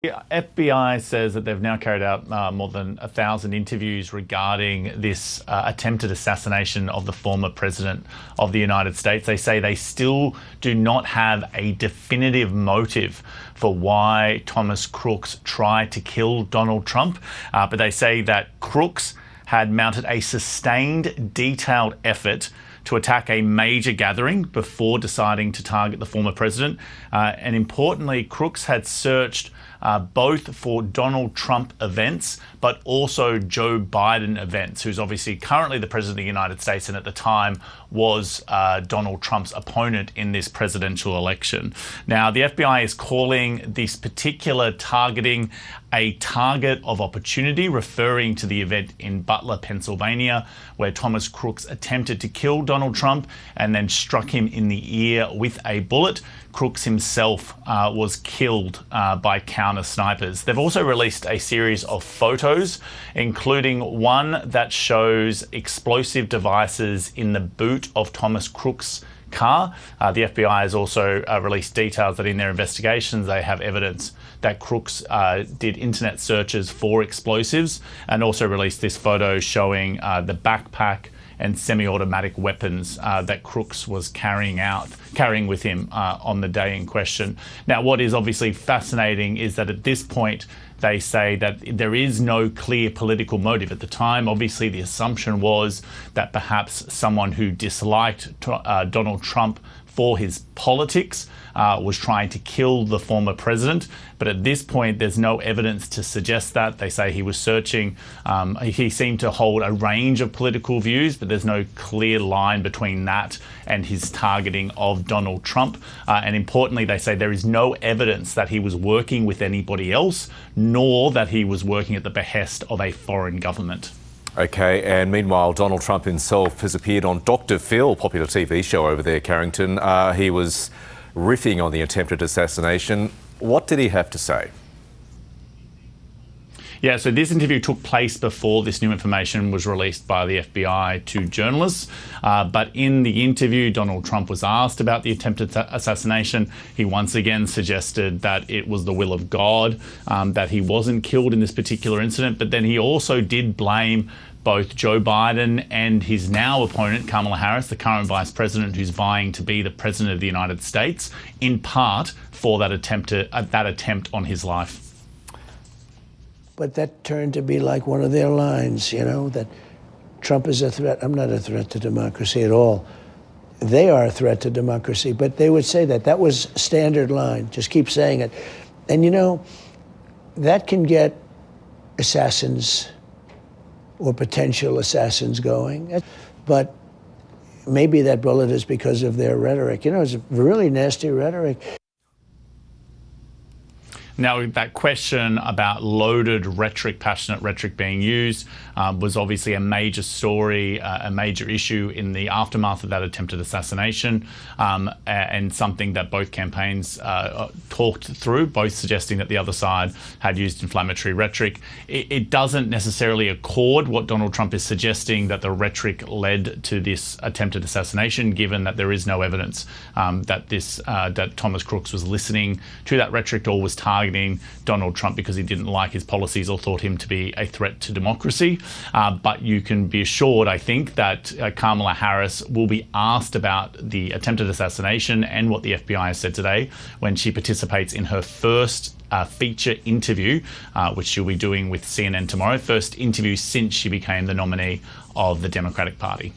The FBI says that they've now carried out more than 1,000 interviews regarding this attempted assassination of the former president of the United States. They say they still do not have a definitive motive for why Thomas Crooks tried to kill Donald Trump, but they say that Crooks had mounted a sustained, detailed effort to attack a major gathering before deciding to target the former president. And importantly, Crooks had searched both for Donald Trump events, but also Joe Biden events, who's obviously currently the president of the United States and at the time was Donald Trump's opponent in this presidential election. Now, the FBI is calling this particular targeting a target of opportunity, referring to the event in Butler, Pennsylvania, where Thomas Crooks attempted to kill Donald Trump and then struck him in the ear with a bullet. Crooks himself was killed by counter snipers. They've also released a series of photos, including one that shows explosive devices in the boot of Thomas Crooks' car. The FBI has also released details that in their investigations they have evidence that Crooks did internet searches for explosives, and also released this photo showing the backpack and semi-automatic weapons that Crooks was carrying with him on the day in question. Now, what is obviously fascinating is that at this point, they say that there is no clear political motive. At the time, obviously, the assumption was that perhaps someone who disliked Donald Trump for his politics was trying to kill the former president. But at this point, there's no evidence to suggest that. They say he was searching. He seemed to hold a range of political views, but there's no clear line between that and his targeting of Donald Trump. And importantly, they say there is no evidence that he was working with anybody else, nor that he was working at the behest of a foreign government. Okay, and meanwhile, Donald Trump himself has appeared on Dr. Phil, popular TV show over there, Carrington. He was riffing on the attempted assassination. What did he have to say? Yeah, so this interview took place before this new information was released by the FBI to journalists. But in the interview, Donald Trump was asked about the attempted assassination. He once again suggested that it was the will of God, that he wasn't killed in this particular incident. But then he also did blame both Joe Biden and his now opponent, Kamala Harris, the current vice president who's vying to be the president of the United States, in part for that attempt on his life. But that turned to be like one of their lines, you know, that Trump is a threat. I'm not a threat to democracy at all. They are a threat to democracy, but they would say that. That was standard line. Just keep saying it. And, you know, that can get assassins or potential assassins going. But maybe that bullet is because of their rhetoric. You know, it's really nasty rhetoric. Now, that question about loaded rhetoric, passionate rhetoric being used was obviously a major story, a major issue in the aftermath of that attempted assassination, and something that both campaigns talked through, both suggesting that the other side had used inflammatory rhetoric. It doesn't necessarily accord what Donald Trump is suggesting, that the rhetoric led to this attempted assassination, given that there is no evidence that Thomas Crooks was listening to that rhetoric or was targeting Donald Trump because he didn't like his policies or thought him to be a threat to democracy. But you can be assured, I think, that Kamala Harris will be asked about the attempted assassination and what the FBI has said today when she participates in her first feature interview, which she'll be doing with CNN tomorrow. First interview since she became the nominee of the Democratic Party.